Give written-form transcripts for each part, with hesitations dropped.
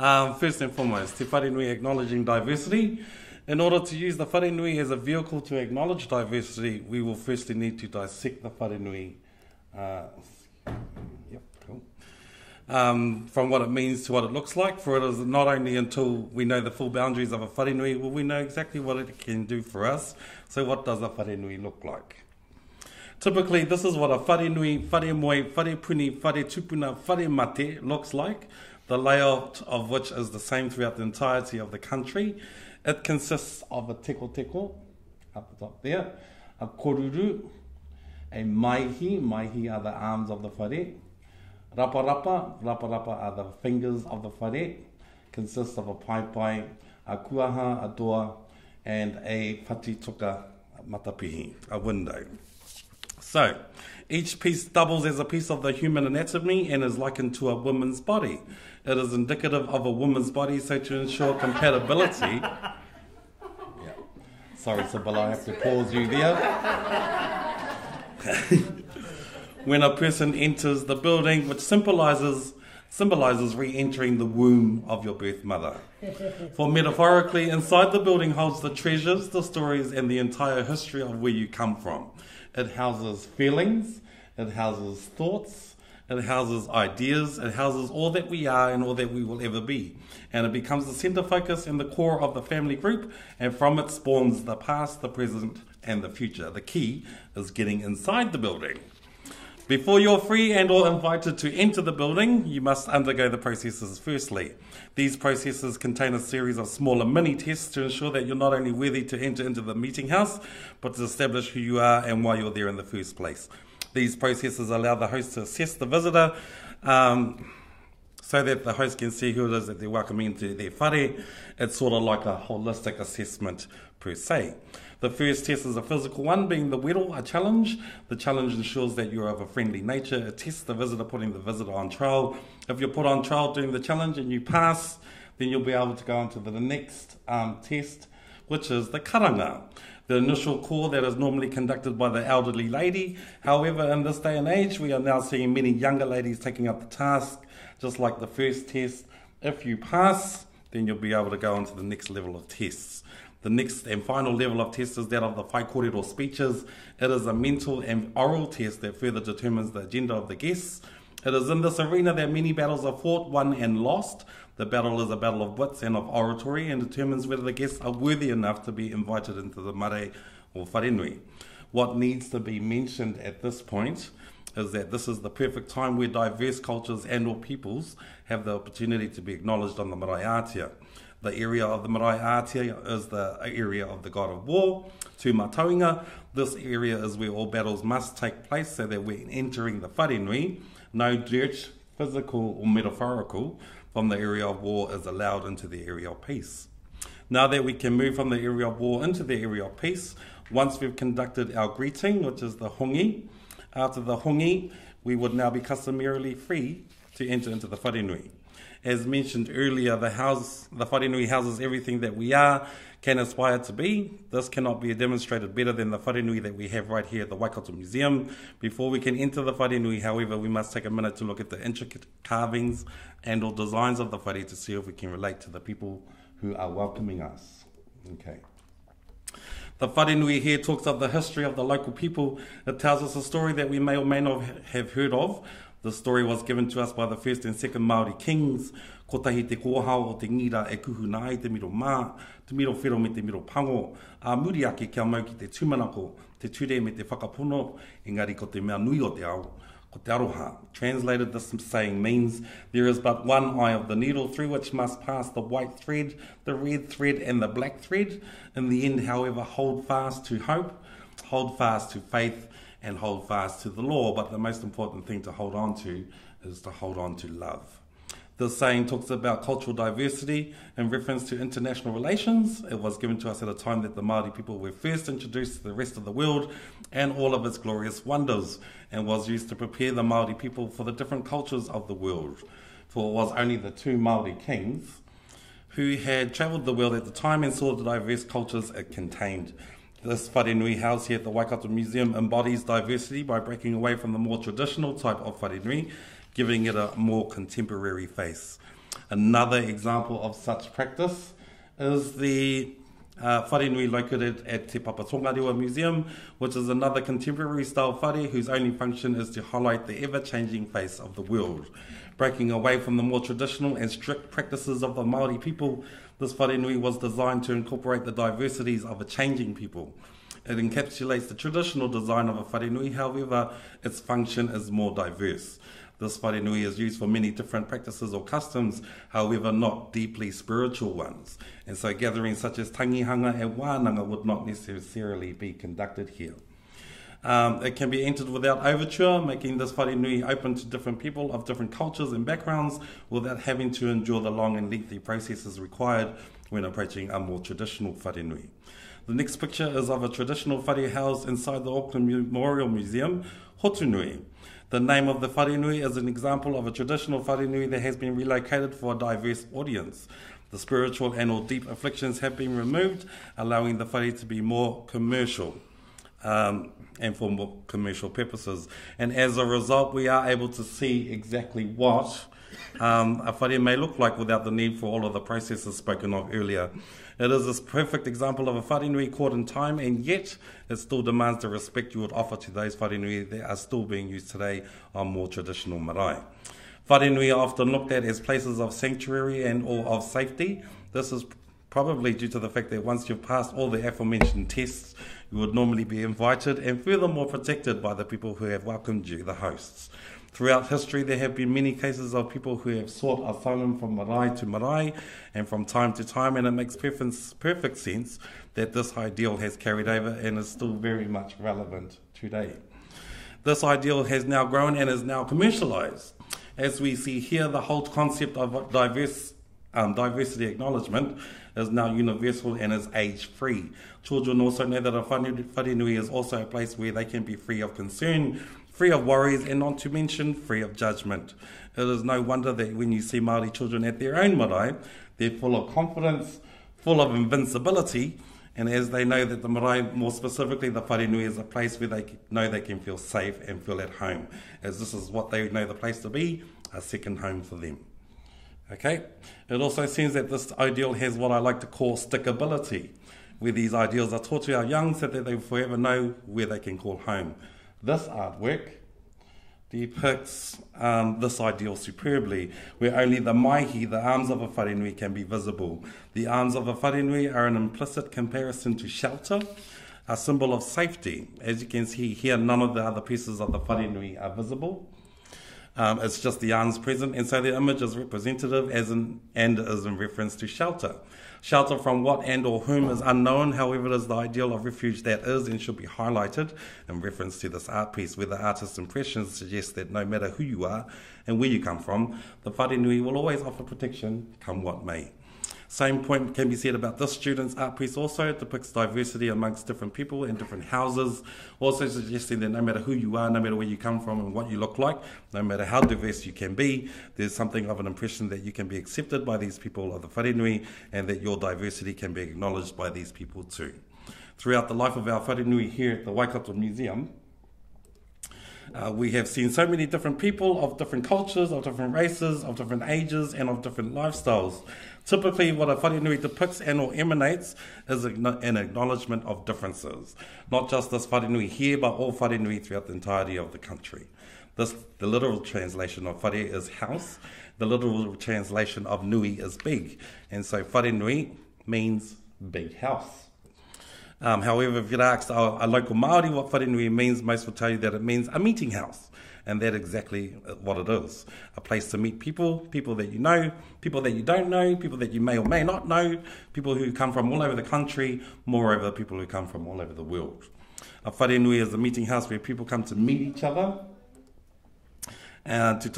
First and foremost, Te Whare Nui acknowledging diversity. In order to use the Whare Nui as a vehicle to acknowledge diversity, we will firstly need to dissect the Whare Nui from what it means to what it looks like. For it is not only until we know the full boundaries of a Whare Nui will we know exactly what it can do for us. So what does a Whare Nui look like? Typically, this is what a Whare Nui, Whare Moe, Whare Puni, Whare Tupuna, Whare Mate looks like, the layout of which is the same throughout the entirety of the country. It consists of a teko, up the top there, a koruru, a maihi, maihi are the arms of the whare, rapa are the fingers of the whare, consists of a pai, a kuaha, a doa, and a whatitoka matapihi, a window. So, each piece doubles as a piece of the human anatomy and is likened to a woman's body. It is indicative of a woman's body, so to ensure compatibility... Sorry, Sibylla, I have to pause you there. When a person enters the building, which symbolizes re-entering the womb of your birth mother. For metaphorically, inside the building holds the treasures, the stories, and the entire history of where you come from. It houses feelings, it houses thoughts, it houses ideas, it houses all that we are and all that we will ever be. And it becomes the centre focus and the core of the family group, and from it spawns the past, the present, and the future. The key is getting inside the building. Before you're free and or invited to enter the building, you must undergo the processes firstly. These processes contain a series of smaller mini tests to ensure that you're not only worthy to enter into the meeting house, but to establish who you are and why you're there in the first place. These processes allow the host to assess the visitor so that the host can see who it is that they're welcoming into their whare. It's sort of like a holistic assessment per se. The first test is a physical one, being the whittle, a challenge. The challenge ensures that you're of a friendly nature. It tests the visitor, putting the visitor on trial. If you're put on trial during the challenge and you pass, then you'll be able to go on to the next test, which is the karanga, the initial call that is normally conducted by the elderly lady. However, in this day and age, we are now seeing many younger ladies taking up the task, just like the first test. If you pass, then you'll be able to go on to the next level of tests. The next and final level of test is that of the whai kōrero speeches. It is a mental and oral test that further determines the agenda of the guests. It is in this arena that many battles are fought, won and lost. The battle is a battle of wits and of oratory and determines whether the guests are worthy enough to be invited into the marae or Whare Nui. What needs to be mentioned at this point is that this is the perfect time where diverse cultures and or peoples have the opportunity to be acknowledged on the marae ātea. The area of the marae ātea is the area of the god of war, Taonga. This area is where all battles must take place so that when entering the Whare Nui, no dirt, physical or metaphorical, from the area of war is allowed into the area of peace. Now that we can move from the area of war into the area of peace, once we've conducted our greeting, which is the hongi, after the hongi, we would now be customarily free to enter into the Whare Nui. As mentioned earlier, the Whare Nui houses everything that we are, can aspire to be. This cannot be demonstrated better than the Whare Nui that we have right here at the Waikato Museum. Before we can enter the Whare Nui, however, we must take a minute to look at the intricate carvings and or designs of the whare to see if we can relate to the people who are welcoming us. Okay. The Whare Nui here talks of the history of the local people. It tells us a story that we may or may not have heard of. The story was given to us by the first and second Māori kings. Ko tahi te kōhao o te ngira e kuhu nā i te miro mā, te miro whiro me te miro pango. A muri ake kia mau ki te tūmanako, te ture me te whakapono, engari ko te mea nui o te ao, ko te aroha. Translated, this saying means there is but one eye of the needle through which must pass the white thread, the red thread and the black thread. In the end, however, hold fast to hope, hold fast to faith, and hold fast to the law, but the most important thing to hold on to is to hold on to love. This saying talks about cultural diversity in reference to international relations. It was given to us at a time that the Māori people were first introduced to the rest of the world and all of its glorious wonders, and was used to prepare the Māori people for the different cultures of the world. For it was only the two Māori kings who had travelled the world at the time and saw the diverse cultures it contained. This Whare Nui house here at the Waikato Museum embodies diversity by breaking away from the more traditional type of Whare Nui, giving it a more contemporary face. Another example of such practice is the whare nui located at Te Tsonga Museum, which is another contemporary style whare whose only function is to highlight the ever-changing face of the world. Breaking away from the more traditional and strict practices of the Māori people, this whare nui was designed to incorporate the diversities of a changing people. It encapsulates the traditional design of a whare nui, however, its function is more diverse. This whare nui is used for many different practices or customs, however not deeply spiritual ones. And so gatherings such as tangihanga and wānanga would not necessarily be conducted here. It can be entered without overture, making this whare nui open to different people of different cultures and backgrounds without having to endure the long and lengthy processes required when approaching a more traditional whare nui. The next picture is of a traditional whare housed inside the Auckland Memorial Museum, Hotunu. The name of the whare nui is an example of a traditional whare nui that has been relocated for a diverse audience. The spiritual and or deep afflictions have been removed, allowing the whare to be more commercial and for more commercial purposes. And as a result, we are able to see exactly what a whare may look like without the need for all of the processes spoken of earlier. It is this perfect example of a whare nui caught in time, and yet it still demands the respect you would offer to those whare nui that are still being used today on more traditional marae. Whare nui are often looked at as places of sanctuary and or of safety. This is probably due to the fact that once you've passed all the aforementioned tests, you would normally be invited and furthermore protected by the people who have welcomed you, the hosts. Throughout history, there have been many cases of people who have sought asylum from marae to marae and from time to time, and it makes perfect sense that this ideal has carried over and is still very much relevant today. This ideal has now grown and is now commercialised. As we see here, the whole concept of diversity acknowledgement is now universal and is age-free. Children also know that a whare nui is also a place where they can be free of concern, free of worries, and not to mention free of judgment. It is no wonder that when you see Māori children at their own marae, they're full of confidence, full of invincibility, and as they know that the marae, more specifically the whare nui, is a place where they know they can feel safe and feel at home, as this is what they know the place to be, a second home for them. Okay? It also seems that this ideal has what I like to call stickability, where these ideals are taught to our young so that they forever know where they can call home. This artwork depicts this ideal superbly, where only the maihi, the arms of a whare nui, can be visible. The arms of a whare nui are an implicit comparison to shelter, a symbol of safety. As you can see here, none of the other pieces of the whare nui are visible. It's just the arms present, and so the image is representative and is in reference to shelter. Shelter from what and or whom is unknown, however, it is the ideal of refuge that is and should be highlighted in reference to this art piece, where the artist's impressions suggest that no matter who you are and where you come from, the whare nui will always offer protection, come what may. Same point can be said about this student's art piece also. It depicts diversity amongst different people in different houses, also suggesting that no matter who you are, no matter where you come from and what you look like, no matter how diverse you can be, there's something of an impression that you can be accepted by these people of the whare nui and that your diversity can be acknowledged by these people too. Throughout the life of our whare nui here at the Waikato Museum, we have seen so many different people of different cultures, of different races, of different ages, and of different lifestyles. Typically, what a whare nui depicts and or emanates is an acknowledgement of differences. Not just this whare nui here, but all whare nui throughout the entirety of the country. The literal translation of whare is house. The literal translation of nui is big. And so whare nui means big house. However, if you ask a local Māori what whare nui means, most will tell you that it means a meeting house. And that's exactly what it is. A place to meet people, people that you know, people that you don't know, people that you may or may not know, people who come from all over the country, moreover, people who come from all over the world. A whare nui is a meeting house where people come to meet each other, to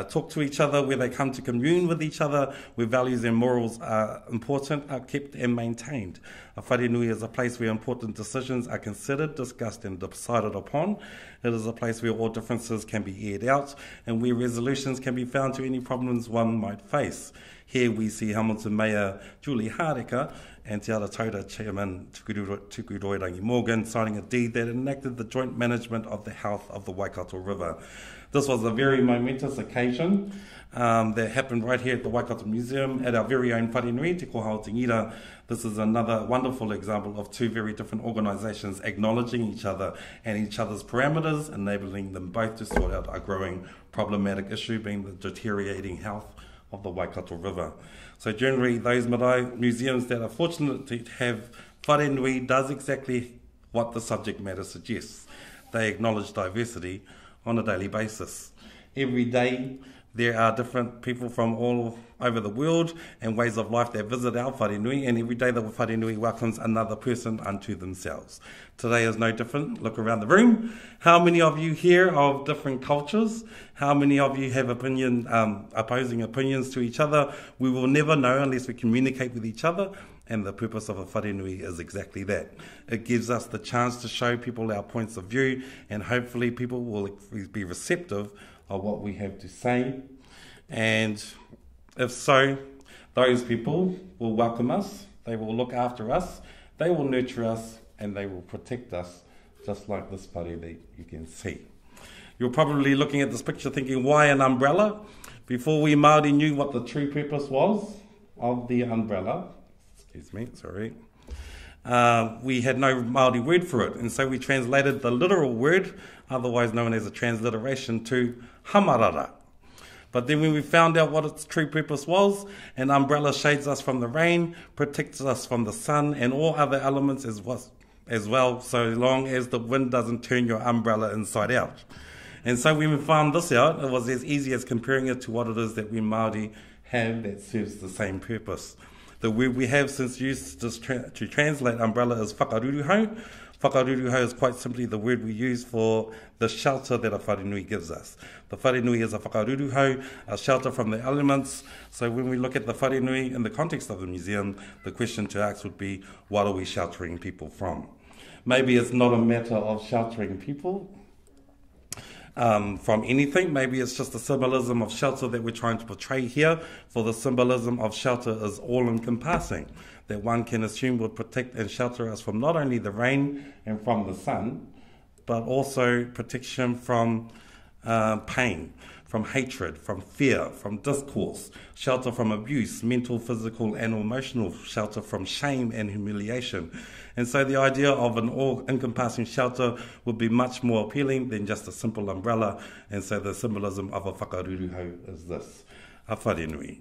talk to each other, where they come to commune with each other, where values and morals are important, are kept and maintained. A whare nui is a place where important decisions are considered, discussed and decided upon. It is a place where all differences can be aired out and where resolutions can be found to any problems one might face. Here we see Hamilton Mayor Julie Hareka and Te Aratauira Chairman Tuku Roirangi Morgan signing a deed that enacted the joint management of the health of the Waikato River. This was a very momentous occasion that happened right here at the Waikato Museum at our very own wharenui, Te Kohaotingira. This is another wonderful example of two very different organisations acknowledging each other and each other's parameters, enabling them both to sort out a growing problematic issue, being the deteriorating health of the Waikato River. So generally, those marae museums that are fortunate to have wharenui does exactly what the subject matter suggests. They acknowledge diversity on a daily basis. Every day, there are different people from all over the world and ways of life that visit our wharenui, and every day the wharenui welcomes another person unto themselves. Today is no different. Look around the room. How many of you here are of different cultures? How many of you have opposing opinions to each other? We will never know unless we communicate with each other, and the purpose of a wharenui is exactly that. It gives us the chance to show people our points of view, and hopefully people will be receptive of what we have to say. And if so, those people will welcome us, they will look after us, they will nurture us, and they will protect us, just like this pari that you can see. You're probably looking at this picture thinking, why an umbrella? Before we Māori knew what the true purpose was of the umbrella, we had no Māori word for it, and so we translated the literal word, otherwise known as a transliteration, to hamarara. But then when we found out what its true purpose was, an umbrella shades us from the rain, protects us from the sun and all other elements as well, so long as the wind doesn't turn your umbrella inside out. And so when we found this out, it was as easy as comparing it to what it is that we Māori have that serves the same purpose. The word we have since used to translate umbrella is whakaruruhau. Whakaruruhau is quite simply the word we use for the shelter that a wharenui gives us. The wharenui is a whakaruruhau, a shelter from the elements. So when we look at the wharenui in the context of the museum, the question to ask would be, what are we sheltering people from? Maybe it's not a matter of sheltering people from anything. Maybe it's just the symbolism of shelter that we're trying to portray here, for the symbolism of shelter is all-encompassing, that one can assume would protect and shelter us from not only the rain and from the sun, but also protection from pain, from hatred, from fear, from discourse, shelter from abuse, mental, physical and emotional, shelter from shame and humiliation. And so the idea of an all-encompassing shelter would be much more appealing than just a simple umbrella, and so the symbolism of a whakaruruhau is this, a wharenui.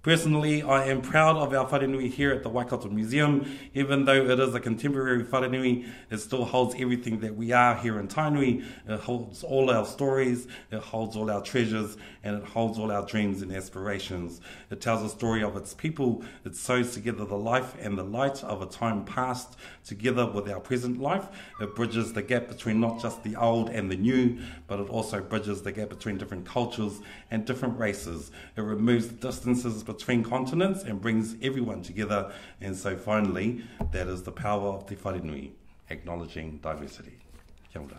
Personally, I am proud of our wharenui here at the Waikato Museum. Even though it is a contemporary wharenui, it still holds everything that we are here in Tainui. It holds all our stories, it holds all our treasures, and it holds all our dreams and aspirations. It tells a story of its people. It sews together the life and the light of a time past together with our present life. It bridges the gap between not just the old and the new, but it also bridges the gap between different cultures and different races. It removes the distances between continents and brings everyone together. And so finally, that is the power of te wharenui, acknowledging diversity. Kia ora.